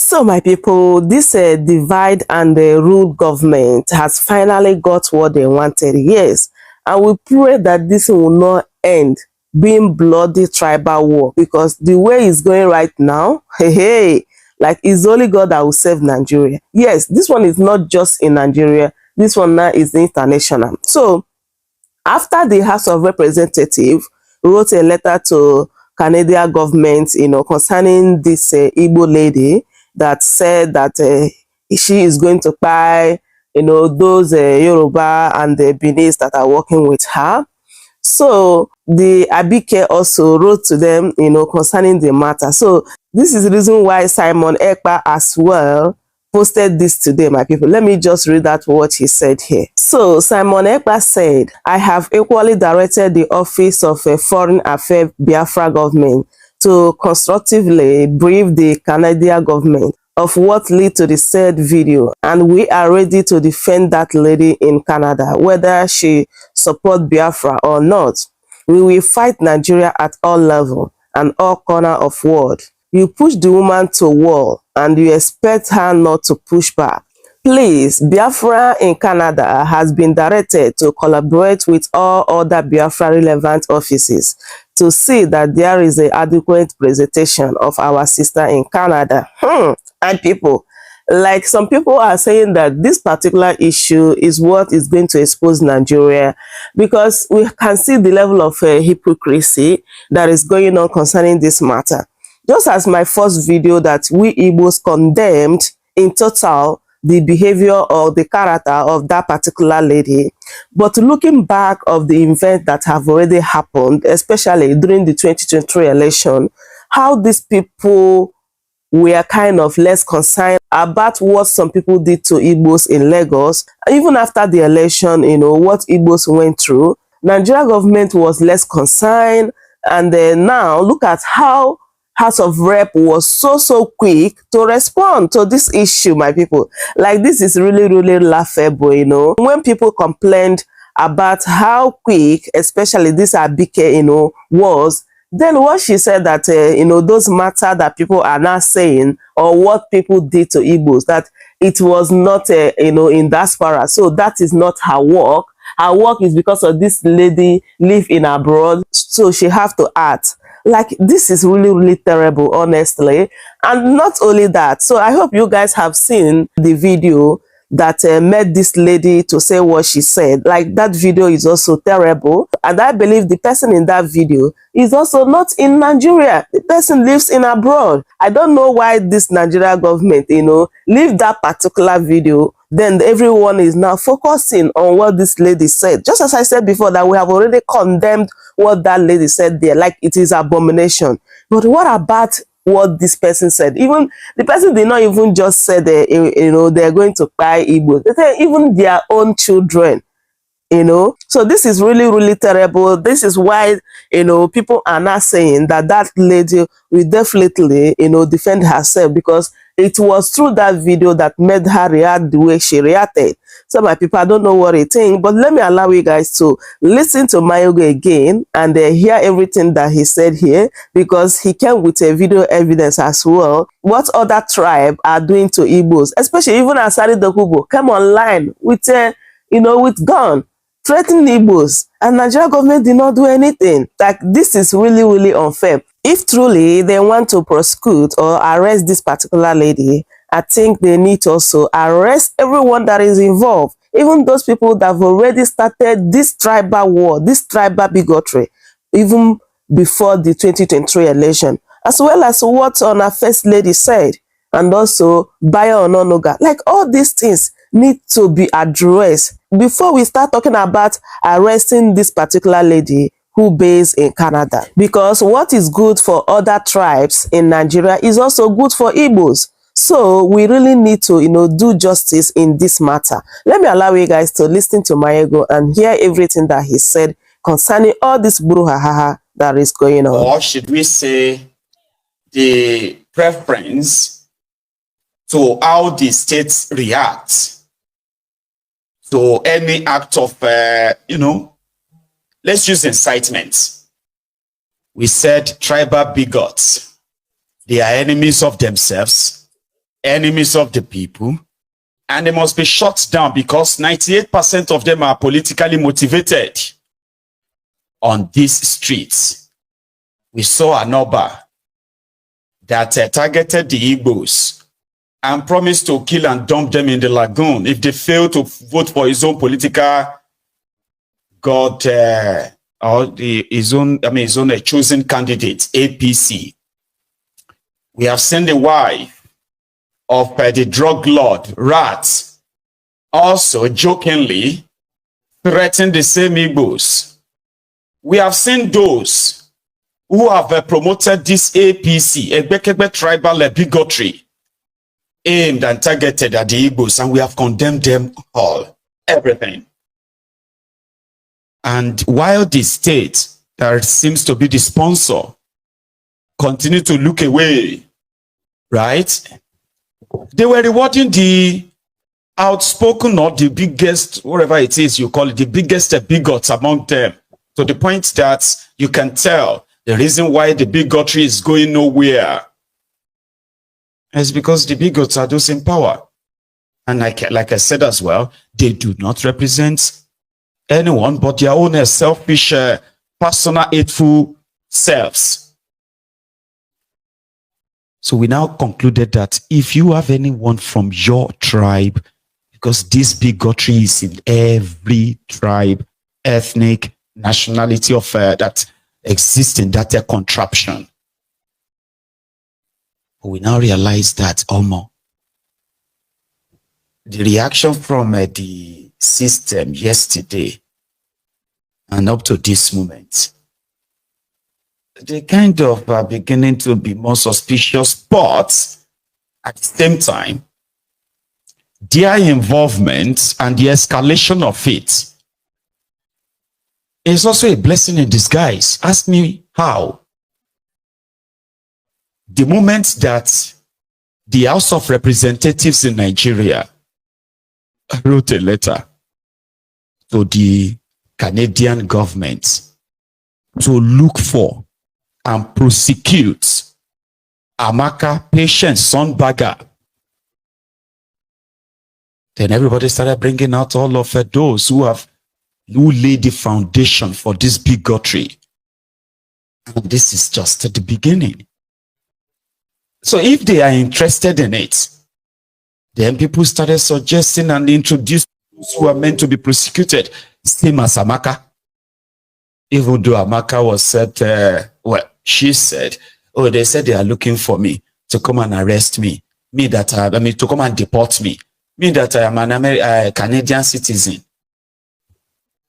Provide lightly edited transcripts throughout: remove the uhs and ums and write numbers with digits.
So my people, this divide and rule government has finally got what they wanted. Yes, and we pray that this will not end being bloody tribal war, because the way it's going right now, like it's only God that will save Nigeria. Yes, this one is not just in Nigeria. This one now is international. So after the House of Representatives wrote a letter to Canadian government, concerning this Igbo lady that said that she is going to buy, those Yoruba and the Benis that are working with her. So the Abike also wrote to them, concerning the matter. So this is the reason why Simon Ekpa as well posted this today, my people. Let me just read out what he said here. So Simon Ekpa said, I have equally directed the Office of Foreign Affairs Biafra government to constructively brief the Canadian government of what led to the said video, and we are ready to defend that lady in Canada, whether she support Biafra or not. We will fight Nigeria at all levels and all corner of world. You push the woman to wall and you expect her not to push back. Please, Biafra in Canada has been directed to collaborate with all other Biafra relevant offices to see that there is an adequate presentation of our sister in Canada. And people, like some people are saying that this particular issue is what is going to expose Nigeria, because we can see the level of hypocrisy that is going on concerning this matter. Just as my first video that we Igbos condemned in total the behavior or the character of that particular lady, but looking back of the events that have already happened, especially during the 2023 election, how these people were kind of less concerned about what some people did to Igbos in Lagos. Even after the election, what Igbos went through, Nigeria government was less concerned. And then now look at how House of Rep was so quick to respond to this issue, my people. Like, this is really laughable, When people complained about how quick, especially this Abike, was, then what she said that, those matter that people are now saying, or what people did to Igbos, that it was not, in diaspora. So that is not her work. Her work is because of this lady live in abroad, so she have to act. Like, this is really terrible, honestly. And not only that, so I hope you guys have seen the video that made this lady to say what she said. Like, that video is also terrible, and I believe the person in that video is also not in Nigeria. The person lives in abroad. I don't know why this Nigeria government, leave that particular video. Then everyone is now focusing on what this lady said. Just as I said before, that we have already condemned what that lady said there, like it is abomination. But what about what this person said? Even the person did not even just say that, they're going to buy Igbo. They say even their own children, So this is really terrible. This is why, people are not saying that that lady will definitely, defend herself, because it was through that video that made her react the way she reacted. So my people, I don't know what you think, but let me allow you guys to listen to Mayogo again and hear everything that he said here, because he came with a video evidence as well. What other tribe are doing to Igbos, especially even Asari Dokubo, came online with with gun, threatening Igbos, and Nigeria government did not do anything. Like, this is really unfair. If truly they want to prosecute or arrest this particular lady, I think they need to also arrest everyone that is involved, even those people that have already started this tribal war, this tribal bigotry, even before the 2023 election, as well as what our first lady said, and also Bayo Ononoga. Like, all these things need to be addressed before we start talking about arresting this particular lady who based in Canada. Because what is good for other tribes in Nigeria is also good for Igbos. So we really need to, do justice in this matter. Let me allow you guys to listen to Mayego and hear everything that he said concerning all this brouhaha that is going on. Or should we say the preference to how the states react to any act of, let's use incitement. We said tribal bigots, they are enemies of themselves. enemies of the people, and they must be shut down because 98% of them are politically motivated. On these streets, we saw an Oba that targeted the Igbos and promised to kill and dump them in the lagoon if they fail to vote for his own political his own chosen candidate, APC. We have seen the wife of the drug lord, Rat, also jokingly threaten the same Igbos. We have seen those who have promoted this APC, Ebekebe tribal bigotry, aimed and targeted at the Igbos, and we have condemned them all, everything. And while the state that seems to be the sponsor continue to look away, right? They were rewarding the outspoken or the biggest, whatever it is you call it, the biggest bigots among them, to the point that you can tell the reason why the bigotry is going nowhere is because the bigots are those in power. And like I said as well, they do not represent anyone but their own selfish, personal, hateful selves. So we now concluded that if you have anyone from your tribe, because this bigotry is in every tribe, ethnic, nationality of that exists in that contraption. We now realize that the reaction from the system yesterday and up to this moment, they kind of are beginning to be more suspicious, but at the same time, their involvement and the escalation of it is also a blessing in disguise. Ask me how. The moment that the House of Representatives in Nigeria wrote a letter to the Canadian government to look for and prosecute Amaka Patience Sonbaga, then everybody started bringing out all of those who laid the foundation for this bigotry. And this is just the beginning. So if they are interested in it, then people started suggesting and introducing those who are meant to be prosecuted, same as Amaka. Even though Amaka was said, she said, oh, they said they are looking for me to come and arrest me. To come and deport me. Me that I am a Canadian citizen.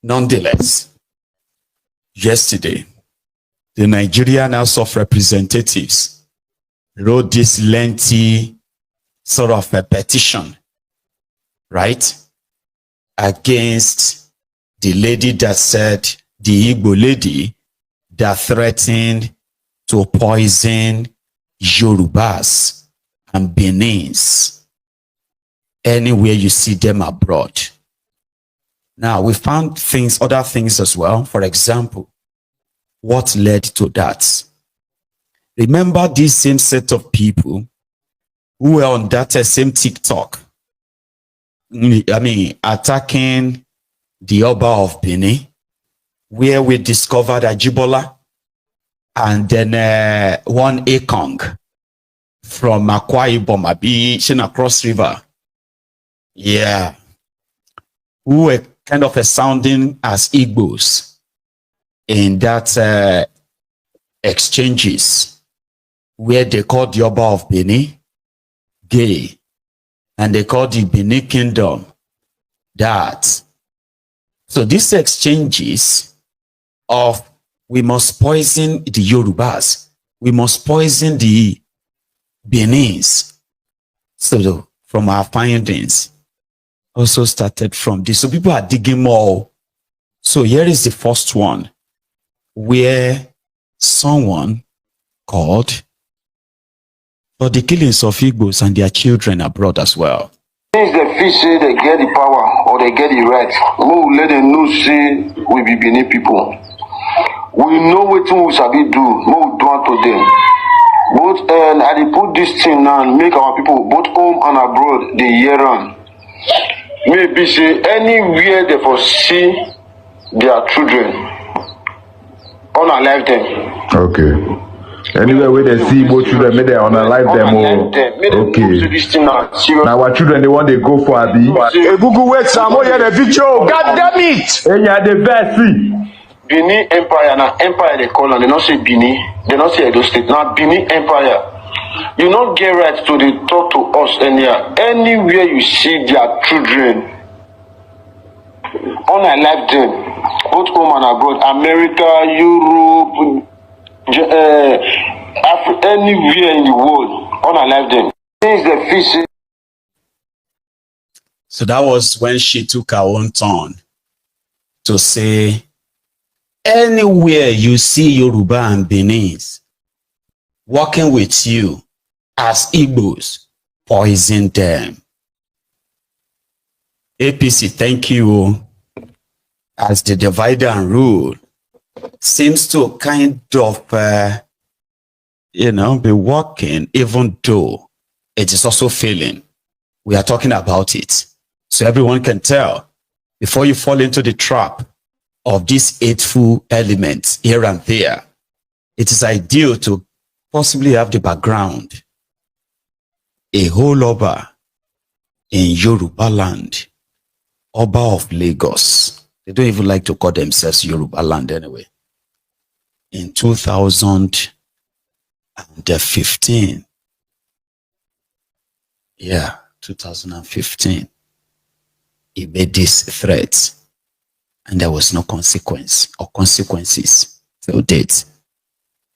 Nonetheless, yesterday, the Nigerian House of Representatives wrote this lengthy sort of a petition, right, against the lady that said, the Igbo lady that threatened to poison Yorubas and Benins anywhere you see them abroad. Now, we found other things as well. For example, what led to that? Remember this same set of people who were on that same TikTok, attacking the yourba of Benin, where we discovered Ajibola and then one Ekong from Akwa Ibom, across river. Yeah. Who were kind of sounding as Igbos in that exchanges where they called the yourba of Benin gay, and they called the Benin Kingdom that. So these exchanges of we must poison the Yorubas, we must poison the Benins. So from our findings, also started from this. So people are digging more. So here is the first one, where someone called for the killings of Igbos and their children abroad as well. Since they feel say they get the power or they get the right, we will let them know say we be Benin people. We know what we shall be do, we do unto them. Both I dey put this thing now and make our people both home and abroad dey hear am. Maybe say anywhere they for see their children, unalive them. Okay. Anywhere where they see both children, may they unalive them. Okay. Now our children, they want they go for Abi. Google wait, some more the video. God damn it! And yeah, the best. Benin Empire, now Empire they call them. They not say Benin. They not say Edo State. Now Benin Empire. You not get right to the talk to us anywhere you see their children, unalive them, both home and abroad, America, Europe, Africa, anywhere in the world, unalive them. Things the fish. So that was when she took her own turn to say, anywhere you see Yoruba and Benin working with you as Igbos, poison them. APC, thank you, as the divide and rule seems to kind of, be working, even though it is also failing. We are talking about it. So everyone can tell, before you fall into the trap of these hateful elements here and there, it is ideal to possibly have the background. A whole Oba in Yoruba land, Oba of Lagos. They don't even like to call themselves Yoruba land anyway. In 2015, 2015, he made this threat, and there was no consequence or consequences till date.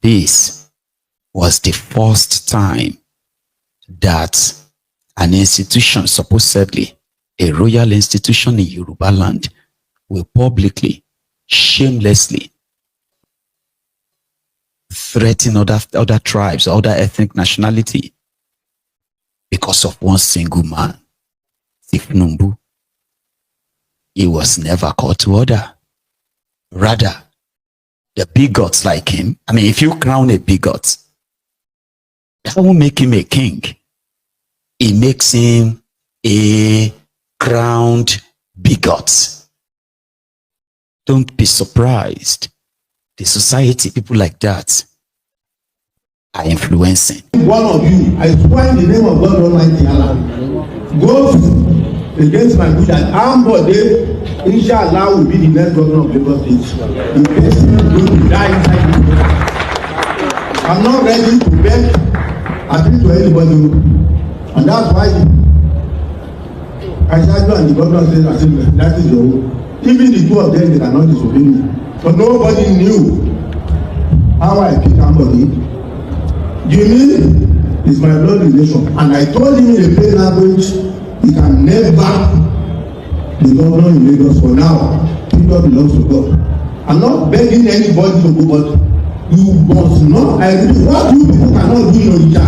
This was the first time that an institution, supposedly a royal institution in Yoruba land, will publicly, shamelessly threaten other tribes, other ethnic nationality because of one single man, Tinubu. He was never called to order. Rather, the bigots like him, if you crown a bigot, that won't make him a king. It makes him a crowned bigot. Don't be surprised. The society, people like that, are influencing. One of you, I swear in the name of God Almighty Allah, goes against my good that Ambode, inshallah, will be the next governor of Lagos State. The person will die inside this place. I'm not ready to beg appeal to anybody, and that's why I said and the governor said, that is your own. Even the two of them, they cannot disobey me. But nobody knew how I pick somebody. Jimmy is my blood relation, and I told him in a plain language, he can never be governor in Lagos for now. Kingdom belongs to God. I'm not begging anybody to go, but you must not agree. What you people cannot do in Onitsha,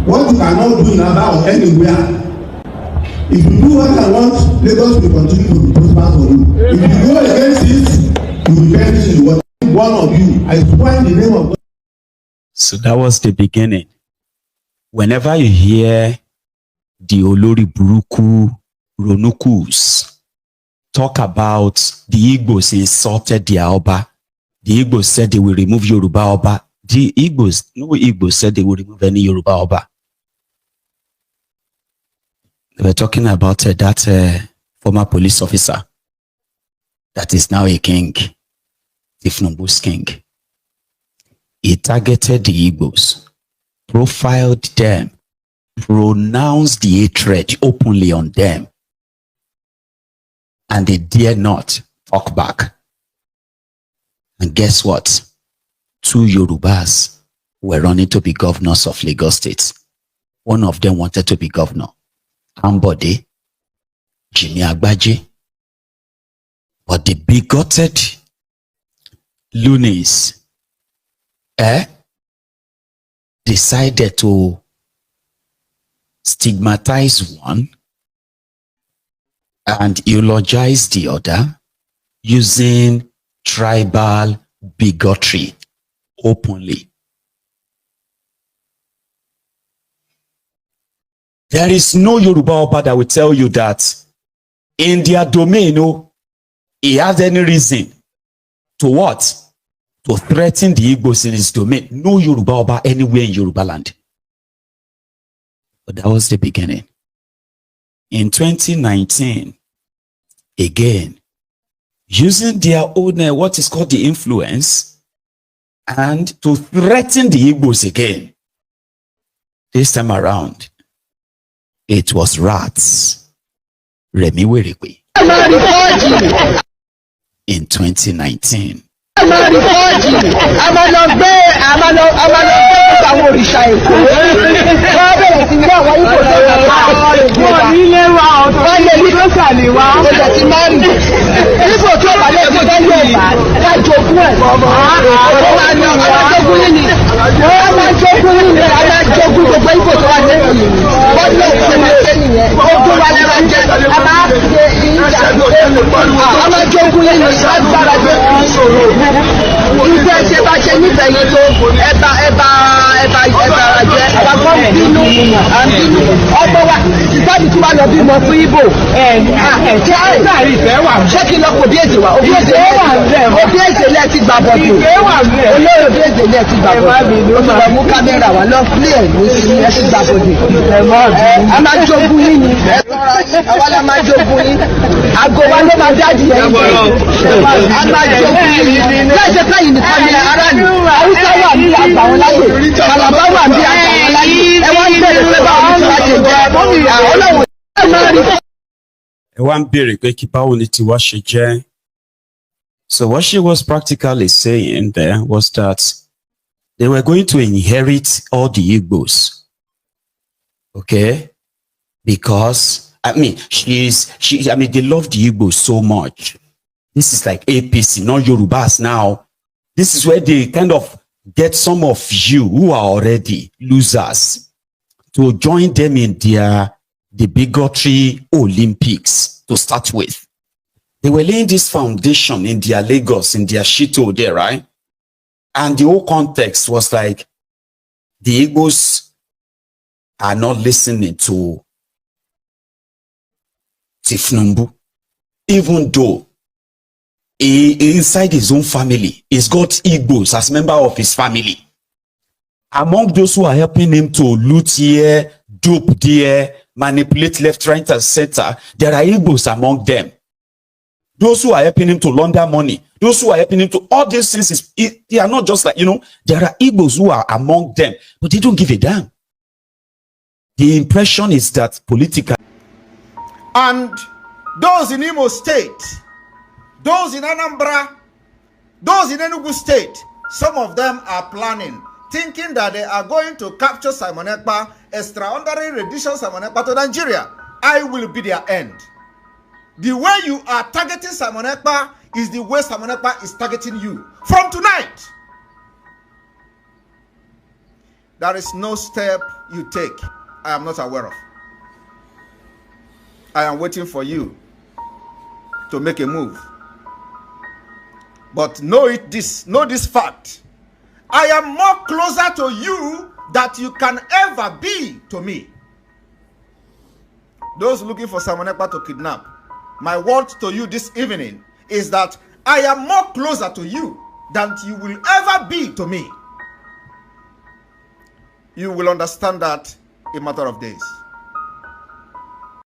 what you cannot do in Aba or anywhere. If you do what I want, Lagos will continue to be prosperous for you. If you go against it, you will perish in what one of you. I swear in the name of God. So that was the beginning. Whenever you hear the Olori Buruku Ronukus talk about the Igbos insulted their Oba, the Igbos said they will remove Yoruba Oba. No Igbos said they will remove any Yoruba Oba. They were talking about that former police officer that is now a king, Tinubu's king. He targeted the Igbos, profiled them, pronounced the hatred openly on them, and they dare not talk back. And guess what? 2 Yorubas were running to be governors of Lagos State. One of them wanted to be governor, Ambode, Jimmy Agbaje. But the bigoted loonies decided to stigmatize one and eulogize the other using tribal bigotry openly. There is no Yoruba Oba that will tell you that in their domain, he has any reason to what? To threaten the Igbos in his domain. No Yoruba Oba anywhere in Yoruba land. But that was the beginning. In 2019, again, using their own, what is called the influence, and to threaten the Igbos again. This time around, it was rats. Remi Werekwe. In 2019. So what she was practically saying there was that they were going to inherit all the Igbos. Okay? Because, they love the Igbos so much. This is like APC, not Yorubas now. This is where they kind of get some of you who are already losers to join them in the bigotry Olympics to start with. They were laying this foundation in their Lagos, in their Shito there, right? And the whole context was like, the Igbos are not listening to Tifnumbu, even though inside his own family, he's got Igbos as member of his family. Among those who are helping him to loot here, dupe there, manipulate left, right, and center, there are Igbos among them. Those who are helping him to launder money, those who are helping him to all these things, they are not just like, there are Igbos who are among them, but they don't give a damn. The impression is that political. And those in Imo State, those in Anambra, those in Enugu State, some of them are planning, thinking that they are going to capture Simon Ekpa, extraordinary rendition Simon Ekpa to Nigeria. I will be their end. The way you are targeting Simon Ekpa is the way Simon Ekpa is targeting you. From tonight, there is no step you take I am not aware of. I am waiting for you to make a move. But know this fact. I am more closer to you than you can ever be to me. Those looking for Simon Ekpa to kidnap, my word to you this evening is that I am more closer to you than you will ever be to me. You will understand that in a matter of days.